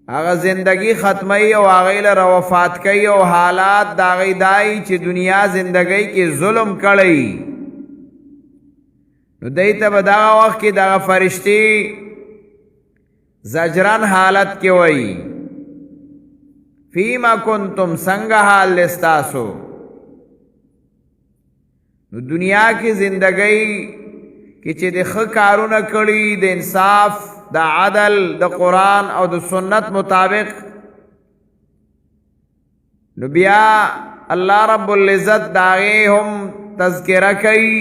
هغه زندگی ختمی او هغه لره وفات کوي او حالات د هغې دای چې دنیا زندگی کې ظلم کړی نو دی ته به دغه وخت کې دغه فرشتې زجرن حالت کې وایي فیما کنتم څنګه حال لستاسو نو دنیا کې زندگی کې چې د ښه کارونه کړي د انصاف د عدل د قرآن او د سنت مطابق نو بیا الله رب العزت د هغې هم تذکره کوي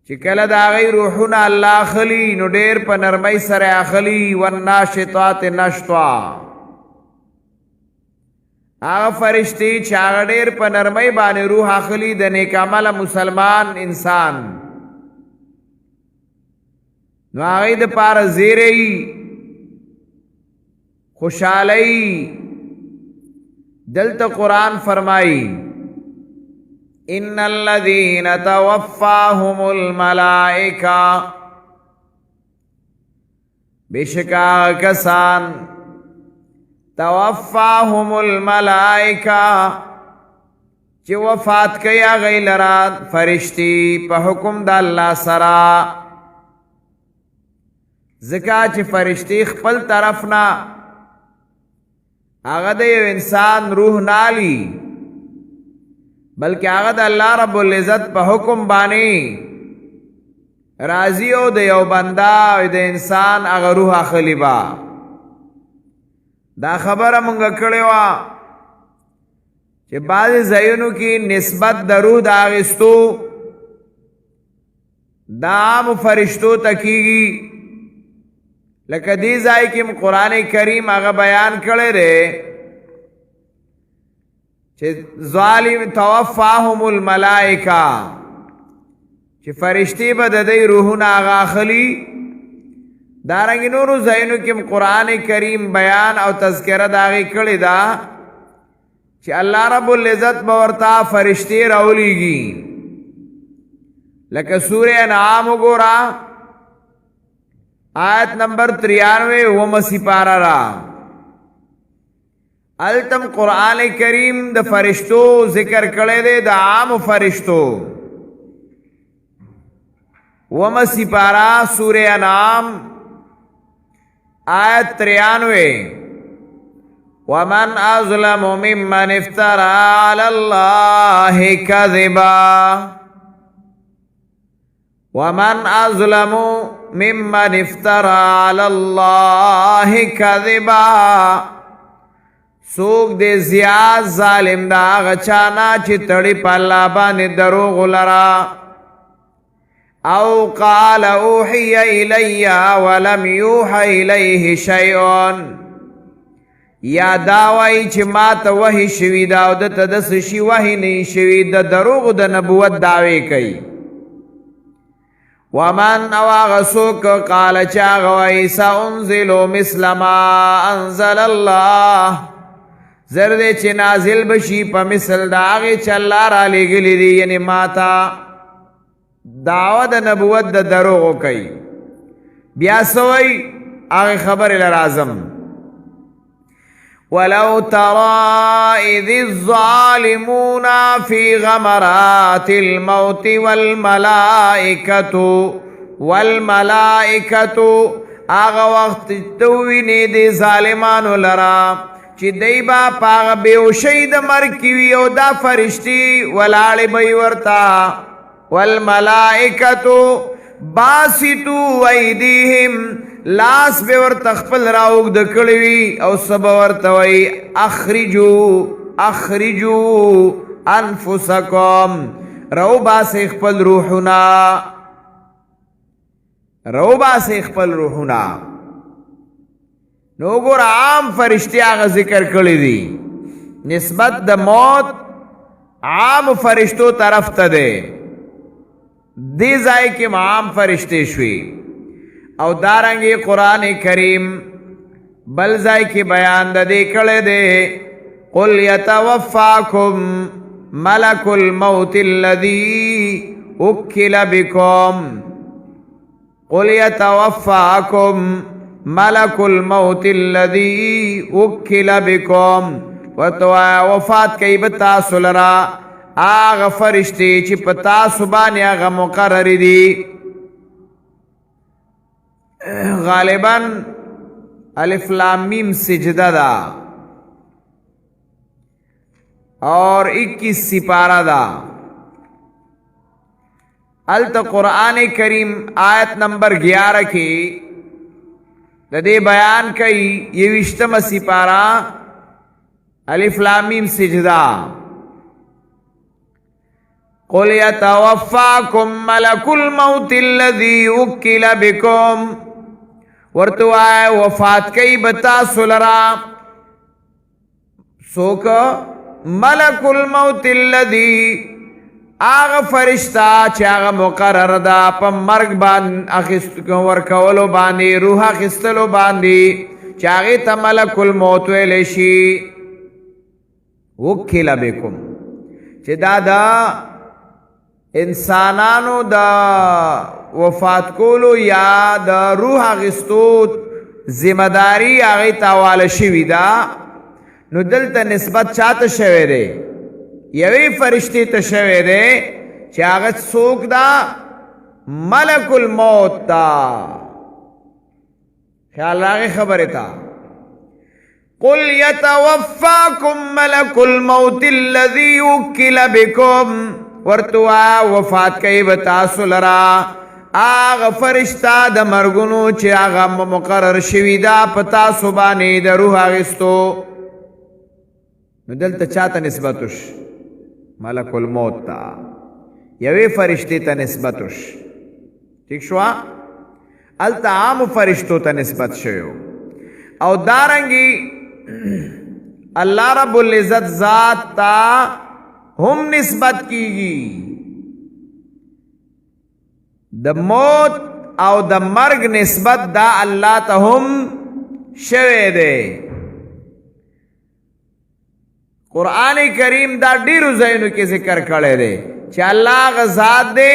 چې کله د هغې روحونه الله اخلي نو ډېر په نرمۍ سره اخلي والناشطات نشطا هغه فرشتې چې هغه ډېر په نرمۍ باندې روح اخلي د نیک عمله مسلمان انسان نو هغې دپاره زیری خوشحالی دلته قرآن فرمائی ان الذین توفاهم الملائکہ بشکا کسان توفاهم الملائکہ چې وفات کئی هغې لره فرشتی په حکم د الله سره ځکه چې فرشتي خپل طرف نه هغه د یو انسان روح نالی بلکې هغه د الله رب العزت په حکم باندې راضي او د یو بنده او د انسان هغه روح اخلي با دا خبره مونږ کړې وه چې بعضې ځایونو کې نسبت د روح د اخیستو د عامو فرشتو ته کېږي لکه دی ځای کې قرآن کریم هغه بیان کړی دی چې ظالم توفاهم الملائکه چې فرشتي به د دوی روحونه هغه اخلي دارنګې نورو ځایونو کې قرآن کریم بیان او تذکره د هغې کړې ده چې الله رب العزت به ورته فرشتې راولیږي لکه سورې انعام وګوره آیت نمبر 93 وم سپارہ را التم قرآن کریم د فرشتو ذکر کړی دی د عام فرشتو وم سپارہ سورہ انعام آیت 93 ومن اظلم ممن افترى على الله كذبا ومن اظلم ممن افترى على الله كذبا سوک دے زیاد ظالم دا غچانا چی تڑی پالا باندې دروغ لرا او قال اوحی الی ولم یوحی الیه شیئون یا داوائی چی ما تا وحی شوی دا او دتا دس شی وحی نی شوی دا دروغ دا نبوت دعوی کئی ومن اواغسوک قال چاغوئی سا انزلو مثل ما انزل اللہ زرده چه نازل بشی پا مثل دا آغی چه اللہ را لگلی دی یعنی ماتا دعوت نبوت دا دروغو کئی بیا سوئی آغی خبر لرازم ولو ترى إذ الظالمون في غمرات الموت والملائكة آغا وقت توینی دی ظالمانو لرا چی دی با پاغ بیوشی دا مرکیوی او دا فرشتی ولالی بی ورتا والملائكة باسطو ایدیهم لاس بے ورطا خپل راوگ دکڑوی او سب ورطوی اخرجو انفسکم رو باس خپل روحنا نو گور عام فرشتی آغا ذکر کردی دی نسبت دا موت عام فرشتو طرف تا دے دی زائی کم عام فرشتے شوی او دارنگی قرآن کریم بل زائی کی بیان دا دے کڑے دے قل یتوفاکم ملک الموت الذی اکل بکم قل یتوفاکم ملک الموت الذی وکل بکم ورتوا وفات کئی بتاسو لرا آغا فرشتی چی پتاسو بانی آغا مقرر دی غالباً الف لام میم سجدہ دا اور 21 سپارہ دا التا قرآن کریم آیت نمبر 11 کی دے بیان کئی یوشتم سپارہ الف لام میم سجدہ قل یتوفاکم ملک الموت الذی وکل بکم ورتو آئے وفات کئی بتاسو لرا سوک ملک الموت الذی آغا فرشتہ چی آغا مقرر دا پا مرگ بان ورکولو باندی روح خستلو باندی چی آغی تا ملک الموت ویلشی وکل بکم چی دا انسانانو دا وفات کولو یا دا روح غستو ذمہ داری آغی تاوال شوی دا نو دلتا نسبت چاہتا شوی دے یوی فرشتی تا شوی دے چی آغت سوک دا ملک الموت تا خیال راغی خبری تا قل یتوفاکم ملک الموت الذی وکل بکم ورتوا وفات کئی بتاسو لرا آغا فرشتہ دا مرگنو چی آغا مقرر شوی دا پتاسو بانی دا روح آغستو نو دلتا چاہتا نسبتوش ملک الموت تا یوی فرشتی تا نسبتوش ٹھیک شوا التا عام فرشتو تا نسبت شویو او دارنگی اللہ رب العزت ذات تا ہم نسبت کی گی دا موت او دا مرگ نسبت دا اللہ تا ہم شوے دے قرآن کریم دا ڈیرو زینو کی ذکر کرے دے چی اللہ غزاد دے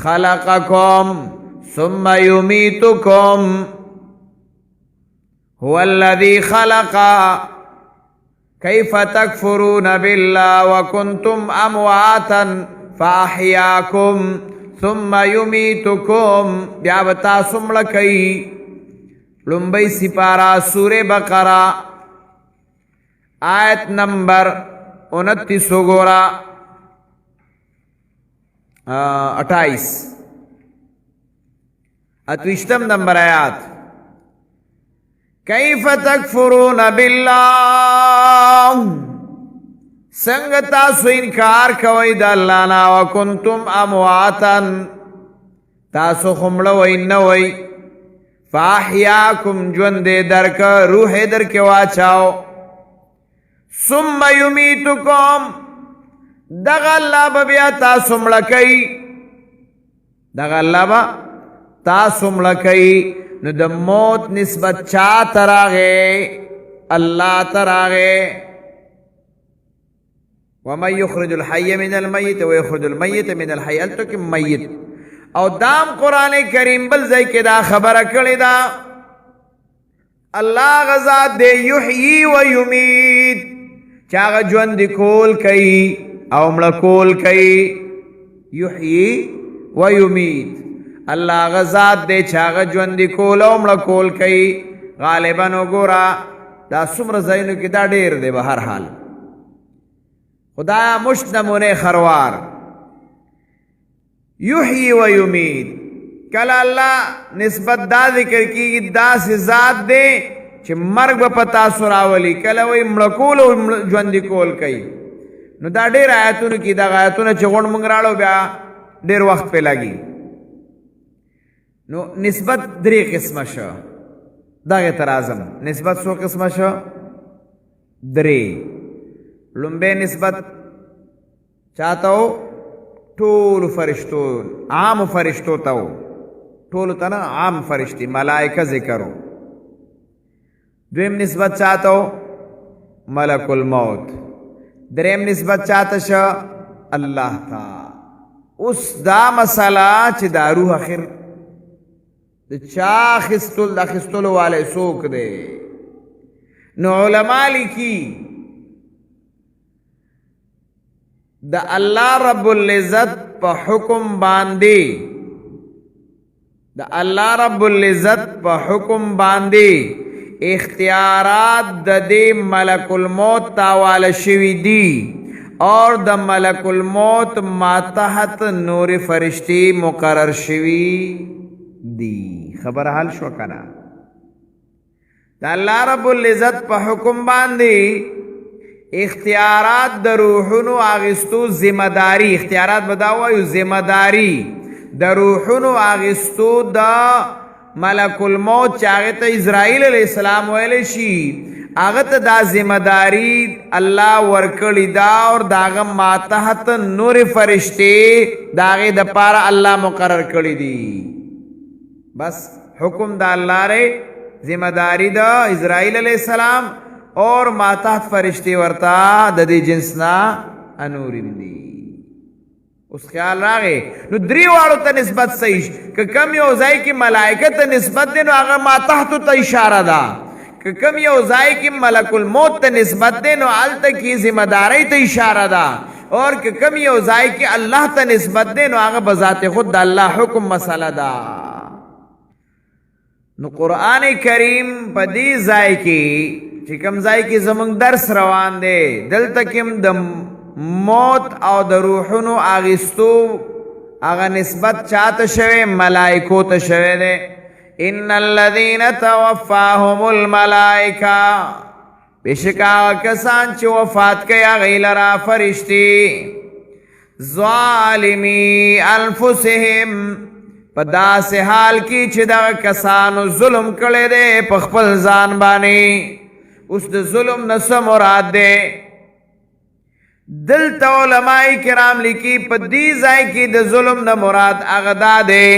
خلقکم ثم یمیتکم هو الذی خلقا کیف تکفرون باللہ وکنتم امواتا فاحیاکم ثم یمیتکم بیابتا سملکی لنبی سپارہ سور بقرہ آیت نمبر 29 گورا 28 اتوشتم نمبر آیات کیف تکفرون باللہ سنگ تاسو انکار کوئی دا اللہ نا وکنتم امواتا تاسو خملوئی نوئی فاحیاکم جوند درک روح درک واچاو ثم یمیتکم دغا اللہ ببیا تاسو ملکی دغا اللہ با تاسو ملکی نو دا موت نسبت چا تراغے اللہ تراغے ومن یخرج الحی من المیت ویخرج المیت من الحی التکم میت او دام قرآن کریم بل زی کے دا خبر کردی دا اللہ غزاد دے یحیی و یمید چاگا جوند کول کئی او ملکول کئی یحیی و یمید اللہ غزاد دے چاگا جوندی کول او ملکول کئی غالباً گورا دا سمر زینو کی دا دیر دے بہر حال خدایا مشت نمونے خروار یحیی و یمید کلا اللہ نسبت دا ذکر کی دا سے ذات دے چھ مرگ با پتا سراولی کلا وی ملکول و جوندی کول کئی نو دا دیر آیتون کی دا آیتون چھ غنڈ منگرالو بیا دیر وقت پہ لگی نو نسبت دری قسم شو دا غیر اعظم نسبت سو قسم شو دری لنبے نسبت چاہتا ہو ٹول فرشتو عام فرشتو تاو ٹول تنا عام فرشتی ملائکہ ذکرو دویم نسبت چاہتا ہو ملک الموت دریم نسبت چاہتا شو اللہ تا اس دا مسئلہ چی دا روح آخر د چا خستل د خستلو والے څوک دی؟ نو علماء لیکي د الله رب العزت په حکم باندې د الله رب العزت په حکم باندې اختیارات د دې ملک الموت تاواله شوي دي اور د ملک الموت ماتحت نور فرشتي مقرر شوي دي. خبر حل شو کنا؟ د الله رب العزت په حکم باندې اختیارات د روحونو اغستو ذمہ داری، اختیارات بداوایو ذمہ داری د روحونو اغستو د ملک الموت چاغه ته اسرائیل علیہ السلام ویل شي، هغه ته دا ذمہ داری الله ورکړی دا اور داغه ماتحت نور فرشتي داغه د پاره الله مقرر کړی دي. بس حکم دا الله ری، ذمہ داری دا اسرائیل علیہ السلام اور ماتحت فرشتي ورتا د دې جنسنا انورین دي. اوس خیال راغې نو درې واړو ته نسبت صحیح که کم یو ځای کې ملائکه ته نسبت دی نو هغه ماتحت ته اشاره ده، که کم یو ځای کې ملک الموت ته نسبت دی نو هلته کې ذمہ داری ته اشاره ده، اور که کم یو ځای کې الله ته نسبت دی نو هغه بذات خود د الله حکم مسله ده. نو قرآن کریم په دې ځای کې چې کم ځای کې زمونږ درس روان دی دلته کې د موت او د روحونو اغستو هغه نسبت چاته شوی؟ ملائکو ته شوی دی. ان الذین توفاهم الملائکه، بشک هغه کسان چې وفات کوي هغوی لره فرشتي ظالمی انفسهم، په داسې حال کې چې دغه کسانو ظلم کړی دی په خپل ځان باندې. اوس د ظلم نه څه مراد دی؟ دلته علماء کرام لیکي په دې ځای کې د ظلم نه مراد هغه دا دی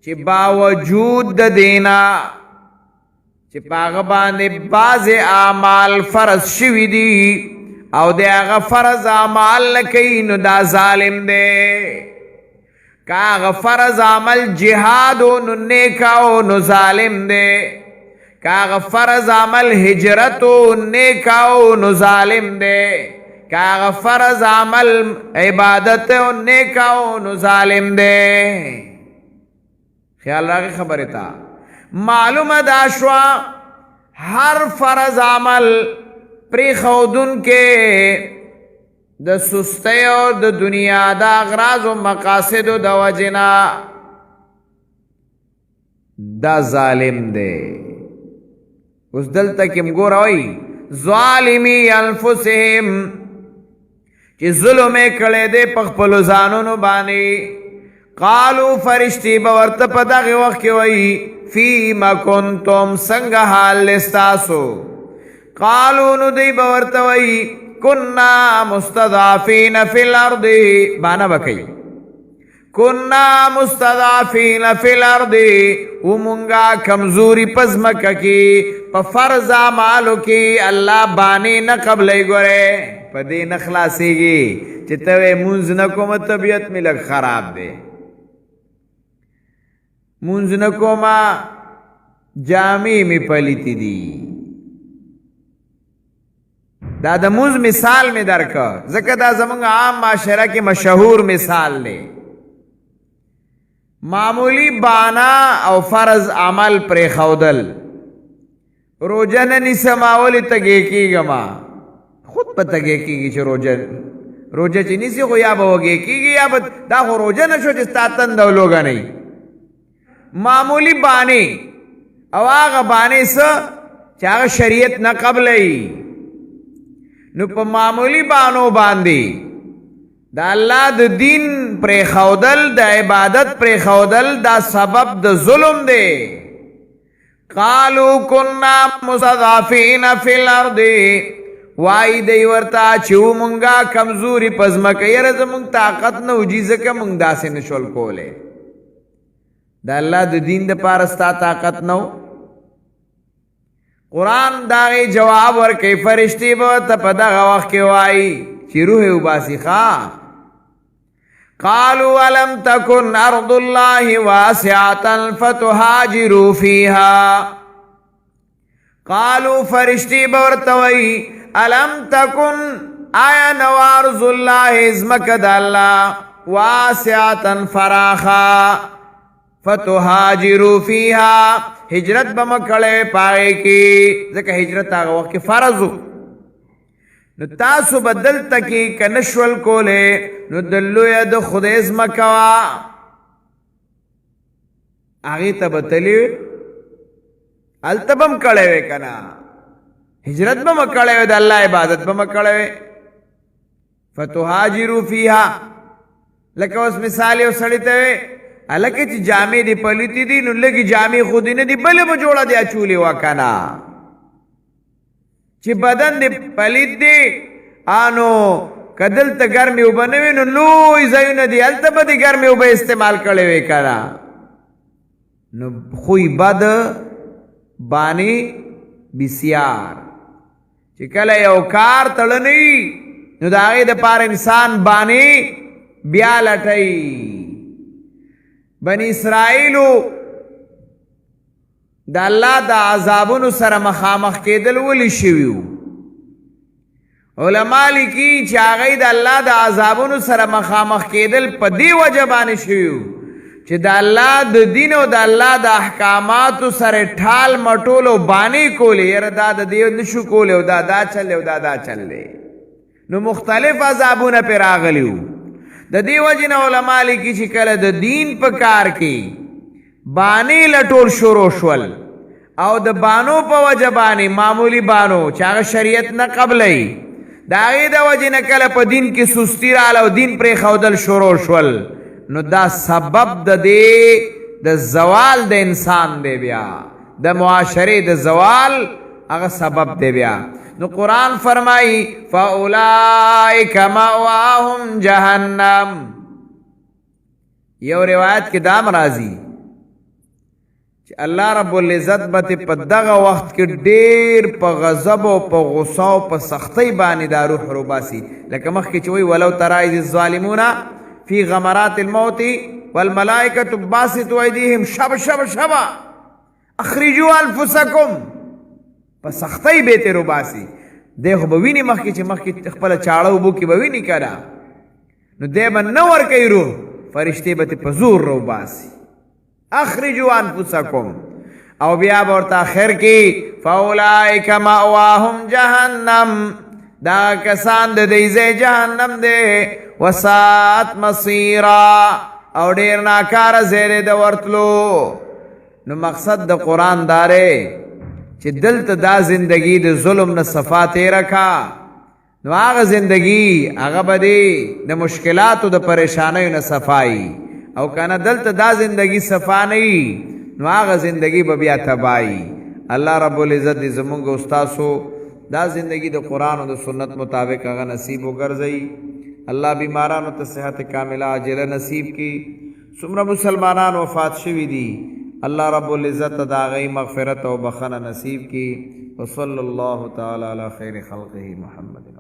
چې باوجود د دینا چې په هغه باندې بعضې اعمال فرض شوي دي او د هغه فرض اعمال نه کوي نو دا ظالم دی. که هغه فرض عمل جهاد و نو نیکاو نو ظالم دی، که هغه فرض عمل هجرت و نیکاو نو ظالم دی، که هغه فرض عمل عبادت و نیکاو نو ظالم دی. خیال راغی خبره تا؟ معلومه دا شوا هر فرض عمل پری خودن کے د سستی او د دنیا دا اغراض و مقاصد و د وجنا دا ظالم دے. اس دلتا کم گو روی ظالمی انفسهم چی ظلم کڑے دے پخپلو زانونو بانی. قالو فرشتی باورت پداغی وقت کی وئی فیما کنتم سنگ حال لستاسو. قالو نو دی باورت وئی کننا مستضعفین فی الارض بانا بکی کننا مستضعفین فی الارض ومنگا کمزوری پزمکا کی پا فرض مالو کی اللہ بانی نقبلی گورے پا دی نخلاسی گی چتوے منز نکو طبیعت میں لگ خراب دے منز نکو ما جامی میں پلیتی دی دا د موز مثال میں درکا ذکر دا زمانگ عام معاشرہ کی مشہور مثال لے معمولی بانا او فرض عمل پر خودل روجہ ننی سماولی تگے کی گما خود پا تگے کی گی چھ روجہ چی نیسی خو یا با وگے کی گی یا با دا خو روجہ نشو چستا تن دو لوگا نہیں معمولی بانے او آغا بانے سا چاگا شریعت نا قبل نو پا معمولی بانو باندی دا اللہ دا دین پر خودل دا عبادت پر خودل دا سبب دا ظلم دے. قالو کننا مستضعفین فی الارض وائی دی ورطا چو منگا کمزوری پزمکا یرز منگ طاقت نو جیزکا منگ دا سے نشول کولے دا اللہ دا دین دا پارستا طاقت نو. قرآن داغی جواب ورکی فرشتی با تا پا دا غوخ کے وائی چی روح او باسی خواہ. قالوا الم تكن ارض الله واسعة فتهاجروا فيها. قالوا فرشتي بورتوي الم تكن آیا نو ارض الله ازمکد الله واسعة فراخا فتهاجروا فيها هجرت بمکړې پای کې ځکه هجرت هغه وخت کې فرض نو تاسو بدل تکي کنشول کوله نو دلو ید خدای ازمکوا هغه ته بتلی التبم کړه وې کنا هجرت بمکړې د الله عبادت بمکړې فتهاجروا فيها. لکه اوس مثال یو سړی ته الکه چې جامې دی پلیتی دي نو لګي جامې خود نه دی بلې به جوړه دی اچولې وکانا چې بدن دی پلیت دی انو کدل ته ګرمي وبنوي نو لوی ځایونه دی الته به دی ګرمي وب استعمال کړي وې کړه نو خوې بد بانی بسیار چې کله یو کار تړنی نو دا غي د پار انسان بانی بیا لټي. بنی اسرائیلو د الله د عذابونو سره مخامخ کېدل ولې شویو؟ علما لیکي چې هغه د الله د عذابونو سره مخامخ کېدل په دې وجه باندې شویو چې د الله د دین او د الله د احکاماتو سره ټال مټولو باندې کولې یره دا د دې نشو کولې او دا چلې او دا چلې نو مختلف عذابونه پر راغلیو. د دې وجه نه علما لیکي چې کله د دین په کار کې بانی لټول شروع شول او د بانو په وجه باندې معمولی بانو چې هغه شریعت نه قبلې د هغې د وجې نه کله په دین کې سستی راغله او دین پرې ښودل شروع شول نو دا سبب د دې د زوال د انسان دی بیا د معاشرې د زوال هغه سبب دی بیا. نو قرآن فرمائی فَأُولَئِكَ مَأْوَاهُمْ جَهَنَّمْ. یو روایت کې دام راځي چې الله رب العزت به په دغه وخت کې ډېر په غضب او په غصه او په سختۍ باندې دا روح روباسي لکه مخکې چې وایي ولو ترى إذ الظالمون فی غمرات الموت والملائکة باسطوا أیدیهم شب اخرجوا انفسکم په سختۍ به ته روباسي دی خو به ویني مخکې چې مخکې خپله چاړه اوبو کې به ویني که نو دی به نه ورکوي روح فرشتې به ته په زور روباسي اخرجوا انفسکم او بیا به ورته آخر کې فاولئک مأواهم جهنم دا کسان د دې ځای جهنم دی وساعت مصیرا او ډېر ناکاره ځای دی د ورتلو. نو مقصد د قرآن داره چې دلته دا زندگی د ظلم نه صفا تیره کا نو هغه زندگی هغه به د مشکلاتو د پریشانیو نه صفایي او کنه دلته دا زندگی صفا نه نو هغه زندگی به بیا تباهي. الله رب العزت دې زمونږ استاسو دا زندگی د قرآن او د سنت مطابق هغه نصیب وګرځي. الله بیمارانو ته صحت کامله عاجله نصیب کی. څومره مسلمانان وفات شوي دي اللہ رب العزت دا غی مغفرت و بخن نصیب کی. وصلی اللہ تعالی علی خیر خلقہ محمد.